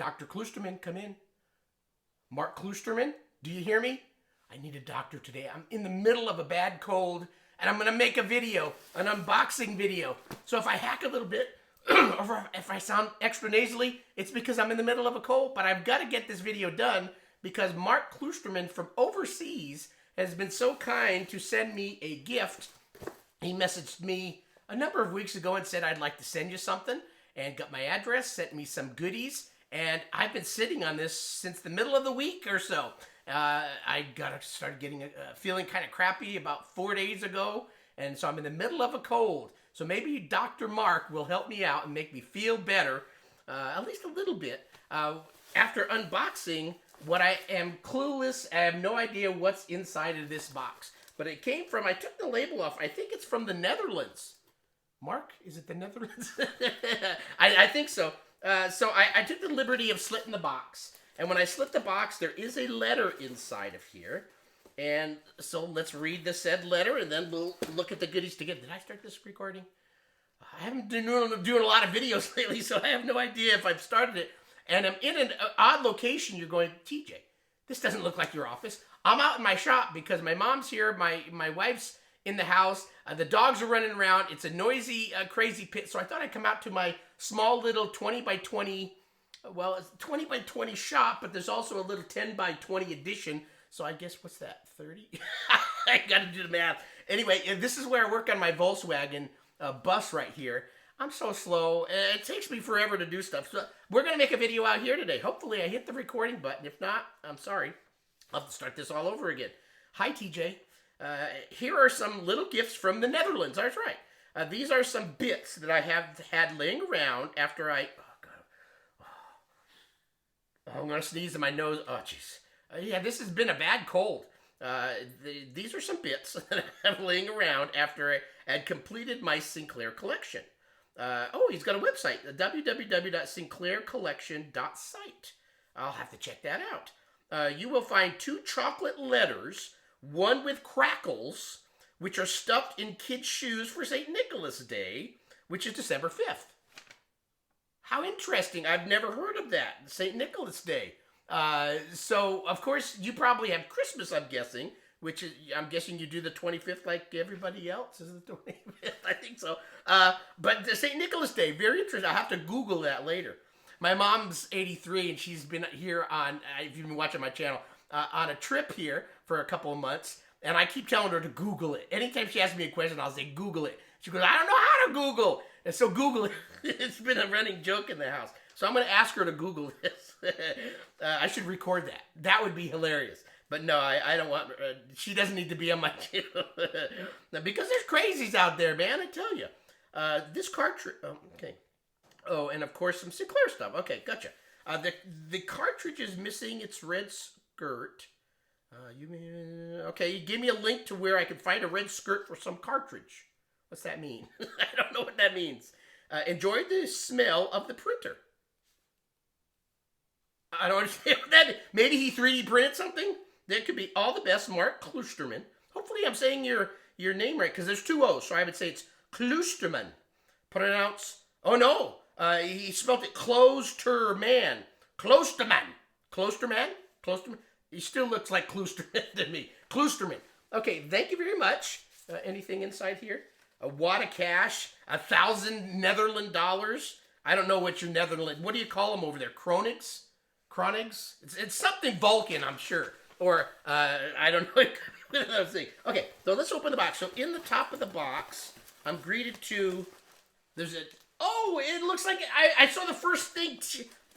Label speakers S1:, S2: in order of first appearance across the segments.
S1: Dr. Kloosterman, come in. Marc Kloosterman, do you hear me? I need a doctor today. I'm in the middle of a bad cold, and I'm going to make a video, an unboxing video. So if I hack a little bit, or if I sound extra nasally, it's because I'm in the middle of a cold, but I've got to get this video done because Marc Kloosterman from overseas has been so kind to send me a gift. He messaged me a number of weeks ago and said, I'd like to send you something, and got my address, sent me some goodies, and I've been sitting on this since the middle of the week or so. I started getting feeling kind of crappy about 4 days ago, and so I'm in the middle of a cold. So maybe Dr. Marc will help me out and make me feel better, at least a little bit. After unboxing what I am clueless, I have no idea what's inside of this box. But it came from, I took the label off, I think it's from the Netherlands. Mark, is it the Netherlands? I think so. So I took the liberty of slitting the box. And when I slit the box, there is a letter inside of here. And so let's read the said letter, and then we'll look at the goodies together. Did I start this recording? I haven't been doing a lot of videos lately, so I have no idea if I've started it. And I'm in an odd location. You're going, TJ, this doesn't look like your office. I'm out in my shop because my mom's here, my wife's in the house, the dogs are running around. It's a noisy, crazy pit. So I thought I'd come out to my small little 20 by 20, well, it's 20 by 20 shop, but there's also a little 10 by 20 edition. So I guess, what's that, 30? I got to do the math. Anyway, this is where I work on my Volkswagen bus right here. I'm so slow. It takes me forever to do stuff. So we're going to make a video out here today. Hopefully I hit the recording button. If not, I'm sorry. I'll have to start this all over again. Hi, TJ. Here are some little gifts from the Netherlands. That's right. These are some bits that I have had laying around after I... Oh, God. Oh, I'm going to sneeze in my nose. Oh, jeez. Yeah, this has been a bad cold. These are some bits that I have laying around after I had completed my Sinclair collection. He's got a website, www.sinclaircollection.site. I'll have to check that out. You will find 2 chocolate letters, one with crackles, which are stuffed in kids' shoes for St. Nicholas Day, which is December 5th. How interesting. I've never heard of that, St. Nicholas Day. So, of course, you probably have Christmas, I'm guessing, which is, I'm guessing you do the 25th like everybody else. Is it the 25th? I think so. But the St. Nicholas Day, very interesting. I'll have to Google that later. My mom's 83, and she's been here on, if you've been watching my channel, on a trip here for a couple of months, and I keep telling her to Google it. Anytime she asks me a question, I'll say, Google it. She goes, I don't know how to Google. And so Google it. It's been a running joke in the house. So I'm going to ask her to Google this. I should record that. That would be hilarious. But no, I don't want... she doesn't need to be on my channel. Because there's crazies out there, man, I tell you. This cartridge... Oh, okay. Oh, and of course some Sinclair stuff. Okay, gotcha. The cartridge is missing its red skirt. Okay, give me a link to where I can find a red skirt for some cartridge. What's that mean? I don't know what that means. Enjoy the smell of the printer. I don't understand what that means. Maybe he 3D printed something? That could be. All the best, Marc Kloosterman. Hopefully I'm saying your name right, because there's 2 O's, so I would say it's Kloosterman. Pronounce... Oh, no. He spelled it Kloosterman. Kloosterman. Kloosterman? Kloosterman? He still looks like Kloosterman to me. Kloosterman. Okay, thank you very much. Anything inside here? A wad of cash, 1,000 Netherlands dollars. I don't know what your Netherlands... What do you call them over there? Kronigs? Kronigs? It's something Vulcan, I'm sure. Or, I don't know. Okay, so let's open the box. So in the top of the box, I'm greeted to... There's a... Oh, it looks like... I saw the first thing,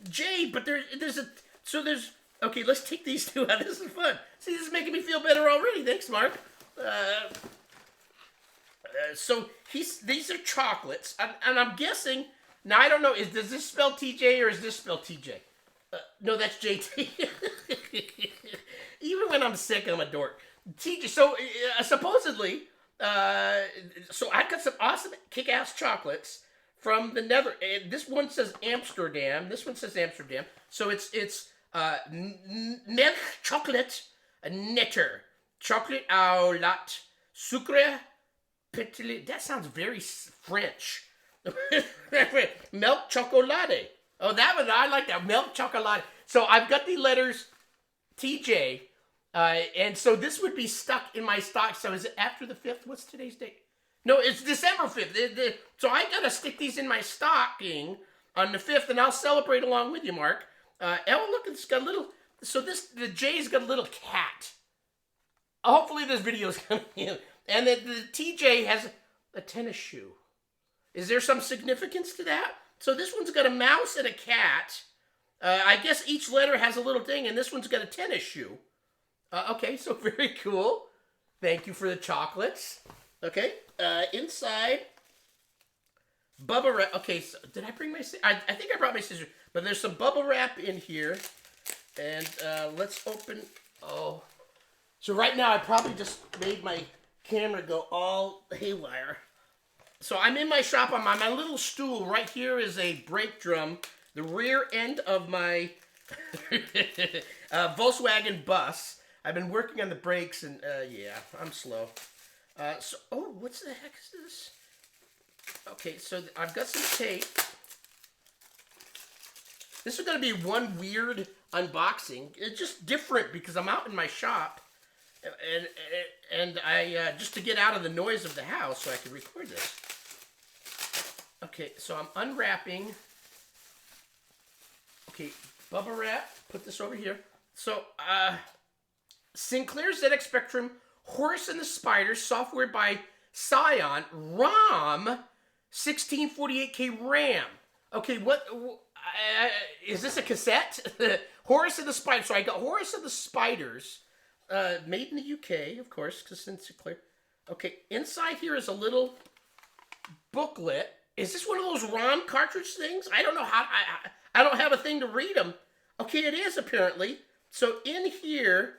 S1: J, but there's a... So there's... Okay, let's take these 2 out. This is fun. See, this is making me feel better already. Thanks, Mark. So these are chocolates, and I'm guessing... Now, I don't know. Does this spell TJ or is this spell TJ? No, that's JT. Even when I'm sick, I'm a dork. TJ. So supposedly, so I got some awesome kick-ass chocolates from the Netherlands. This one says Amsterdam. This one says Amsterdam. So it's milk chocolate netter. Chocolate au lat sucre petit. That sounds very French. Milk chocolate. Oh, that one, I like that. Milk chocolate. So I've got the letters TJ, and so this would be stuck in my stock. So is it after the 5th? What's today's date? No, it's December 5th. So I got to stick these in my stocking on the 5th, and I'll celebrate along with you, Mark. Oh, look, it's got a little... So the J's got a little cat. Hopefully this video is coming in. And the TJ has a tennis shoe. Is there some significance to that? So this one's got a mouse and a cat. I guess each letter has a little thing, and this one's got a tennis shoe. Okay, so very cool. Thank you for the chocolates. Okay, inside, bubble wrap. Okay, so did I bring my scissors? I think I brought my scissors, but there's some bubble wrap in here. And let's open, oh. So right now I probably just made my camera go all haywire. So I'm in my shop on my little stool. Right here is a brake drum. The rear end of my Volkswagen bus. I've been working on the brakes and yeah, I'm slow. Oh, what's the heck is this? Okay, so I've got some tape. This is going to be one weird unboxing. It's just different because I'm out in my shop. And I, just to get out of the noise of the house so I can record this. Okay, so I'm unwrapping. Okay, bubble wrap. Put this over here. So, Sinclair ZXSpectrum, Horse and the Spiders, software by Scion, ROM, 1648K RAM. Okay, what... is this a cassette? Horace and the Spiders. So I got Horace and the Spiders, made in the UK, of course, because Sinclair. Okay, inside here is a little booklet. Is this one of those ROM cartridge things? I don't know how. I don't have a thing to read them. Okay, it is apparently. So in here.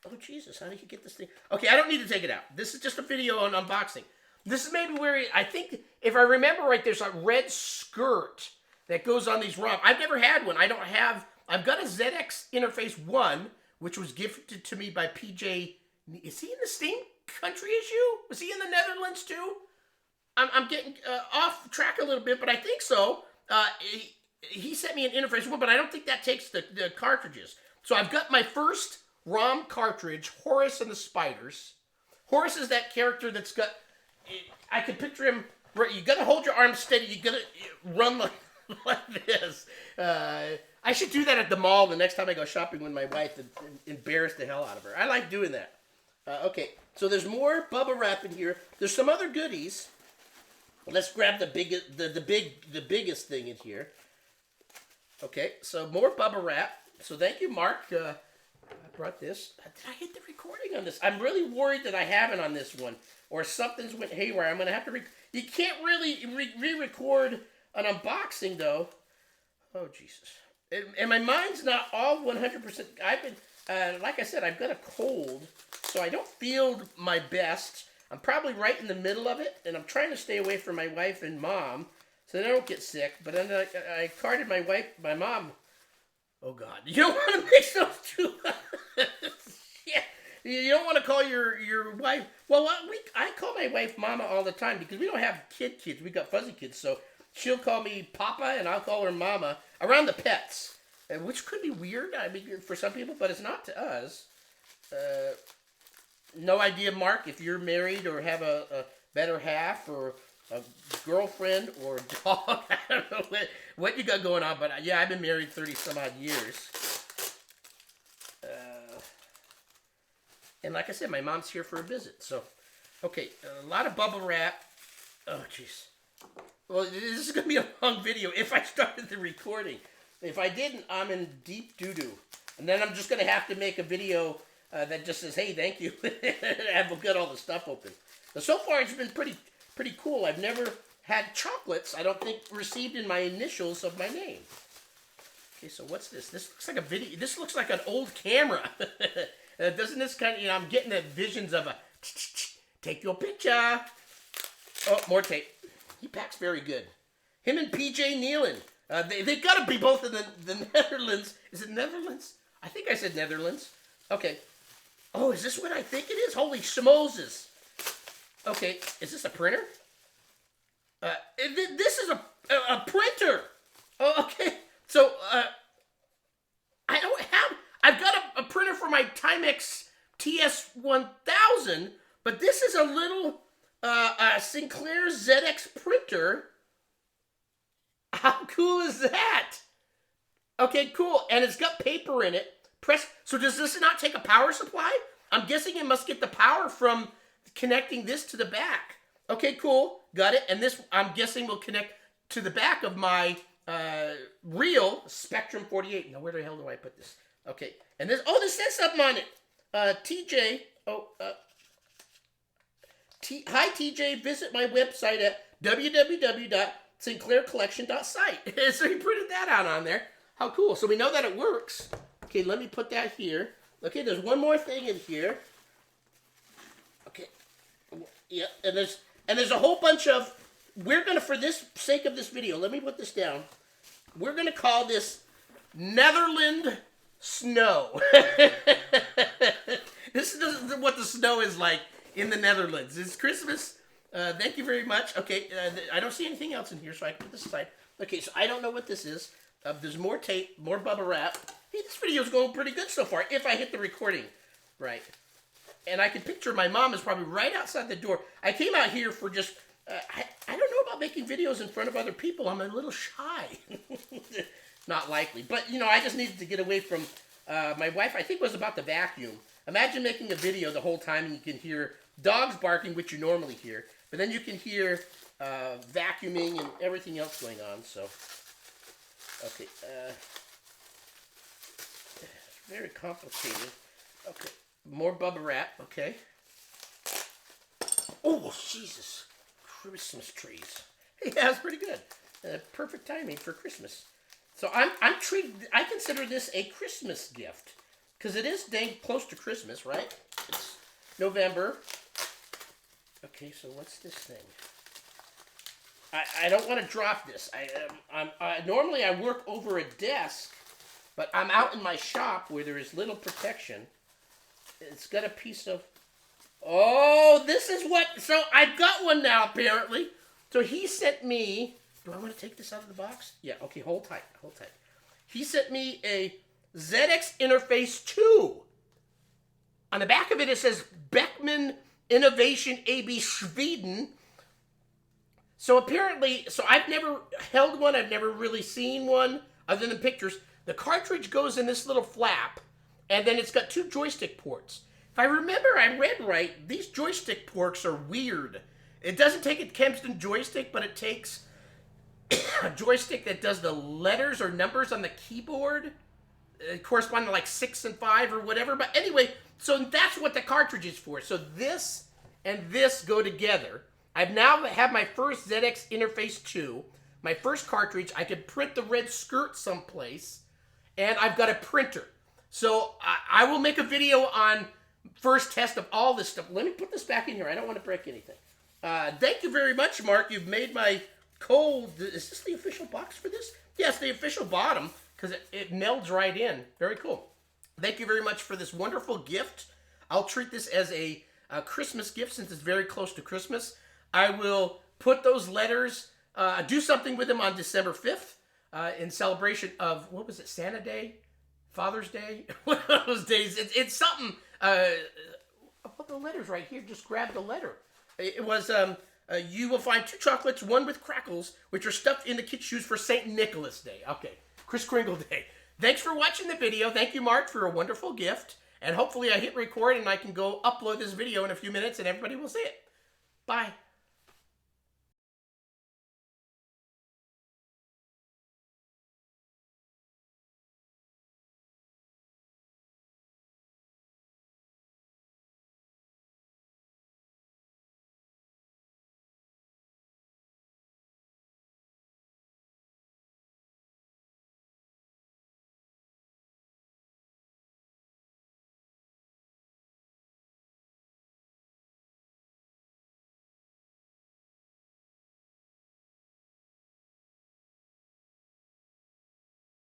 S1: Oh Jesus! How did you get this thing? Okay, I don't need to take it out. This is just a video on unboxing. This is maybe where I think, if I remember right, there's a red skirt that goes on these ROM. I've never had one. I've got a ZX Interface 1, which was gifted to me by PJ. Is he in the same country as you? Was he in the Netherlands too? I'm getting off track a little bit, but I think so. He sent me an Interface 1, but I don't think that takes the cartridges. So I've got my first ROM cartridge, Horace and the Spiders. Horace is that character that's got... I can picture him. Right, you gotta hold your arm steady. You gotta run like this. I should do that at the mall the next time I go shopping with my wife and embarrass the hell out of her. I like doing that. Okay, so there's more bubble wrap in here. There's some other goodies. Let's grab the biggest thing in here. Okay, so more bubble wrap. So thank you, Mark. I brought this. Did I hit the recording on this? I'm really worried that I haven't on this one. Or something's went haywire. I'm going to have to... You can't really re-record an unboxing, though. Oh, Jesus. And my mind's not all 100%... I've been... like I said, I've got a cold, so I don't feel my best. I'm probably right in the middle of it, and I'm trying to stay away from my wife and mom so they don't get sick. But then I carded my mom... Oh, God. You don't want to mix those two up. Yeah. You don't want to call your wife... Well, I call my wife Mama all the time because we don't have kids. We got fuzzy kids. So she'll call me Papa and I'll call her Mama around the pets. Which could be weird, I mean, for some people, but it's not to us. No idea, Mark, if you're married or have a better half or a girlfriend or a dog. I don't know what you got going on, but yeah, I've been married 30-some-odd years. And like I said, my mom's here for a visit. So, okay, a lot of bubble wrap. Oh, jeez. Well, this is going to be a long video if I started the recording. If I didn't, I'm in deep doo-doo. And then I'm just going to have to make a video that just says, hey, thank you. I've got all the stuff open. But so far, it's been pretty cool. I've never had chocolates, I don't think, received in my initials of my name. Okay, so what's this? This looks like a video. This looks like an old camera. Doesn't this kind of, I'm getting the visions of a, take your picture. Oh, more tape. He packs very good. Him and PJ Nieland. They got to be both in the Netherlands. Is it Netherlands? I think I said Netherlands. Okay. Oh, is this what I think it is? Holy schmoses. Okay, is this a printer? This is a printer. Oh, okay. So, I don't have... I've got a printer for my Timex TS1000, but this is a little Sinclair ZX printer. How cool is that? Okay, cool. And it's got paper in it. So does this not take a power supply? I'm guessing it must get the power from connecting this to the back. Okay, cool. Got it. And this, I'm guessing, will connect to the back of my real Spectrum 48. Now, where the hell do I put this? Okay. And this, this says something on it. TJ, hi TJ, visit my website at www.sinclaircollection.site. So he printed that out on there. How cool. So we know that it works. Okay, let me put that here. Okay, there's one more thing in here. Okay. Yeah, and there's a whole bunch of, we're going to, for this sake of this video, let me put this down. We're going to call this Netherland Snow. This is what the snow is like in the Netherlands. It's Christmas. Thank you very much. Okay, I don't see anything else in here, so I can put this aside. Okay, so I don't know what this is. There's more tape, more bubble wrap. Hey, this video's going pretty good so far, if I hit the recording right. And I can picture my mom is probably right outside the door. I came out here for just, I don't know about making videos in front of other people. I'm a little shy. Not likely. But, you know, I just needed to get away from, my wife, I think, was about to vacuum. Imagine making a video the whole time and you can hear dogs barking, which you normally hear. But then you can hear vacuuming and everything else going on, so. Okay, it's very complicated. Okay, more bubble wrap, okay. Oh, Jesus. Christmas trees. Yeah, that's pretty good. Perfect timing for Christmas. So I'm treated, I consider this a Christmas gift. Because it is dang close to Christmas, right? It's November. Okay, so what's this thing? I don't want to drop this. Normally I work over a desk, but I'm out in my shop where there is little protection. It's got a piece of... Oh, this is what... So I've got one now, apparently. So he sent me... Do I want to take this out of the box? Yeah, okay, hold tight, hold tight. He sent me a ZX Interface 2. On the back of it, it says Beckman Innovation AB Sweden. So apparently, so I've never held one, I've never really seen one, other than pictures. The cartridge goes in this little flap, and then it's got two joystick ports. If I remember, I read right, these joystick ports are weird. It doesn't take a Kempston joystick, but it takes a joystick that does the letters or numbers on the keyboard, corresponding to like 6 and 5 or whatever. But anyway, so that's what the cartridge is for. So this and this go together. I've now have my first ZX Interface 2, my first cartridge. I could print the red skirt someplace, and I've got a printer. So I will make a video on first test of all this stuff. Let me put this back in here. I don't want to break anything. Thank you very much, Mark. You've made my cold... Is this the official box for this? Yes, the official bottom, because it melds right in. Very cool. Thank you very much for this wonderful gift. I'll treat this as a Christmas gift since it's very close to Christmas. I will put those letters, do something with them on December 5th in celebration of, what was it, Santa Day? Father's Day? One of those days. It's something. I'll put the letters right here. Just grab the letter. It was, you will find 2 chocolates, 1 with crackles, which are stuffed into kid shoes for St. Nicholas Day. Okay, Kris Kringle Day. Thanks for watching the video. Thank you, Mark, for a wonderful gift. And hopefully I hit record and I can go upload this video in a few minutes and everybody will see it. Bye.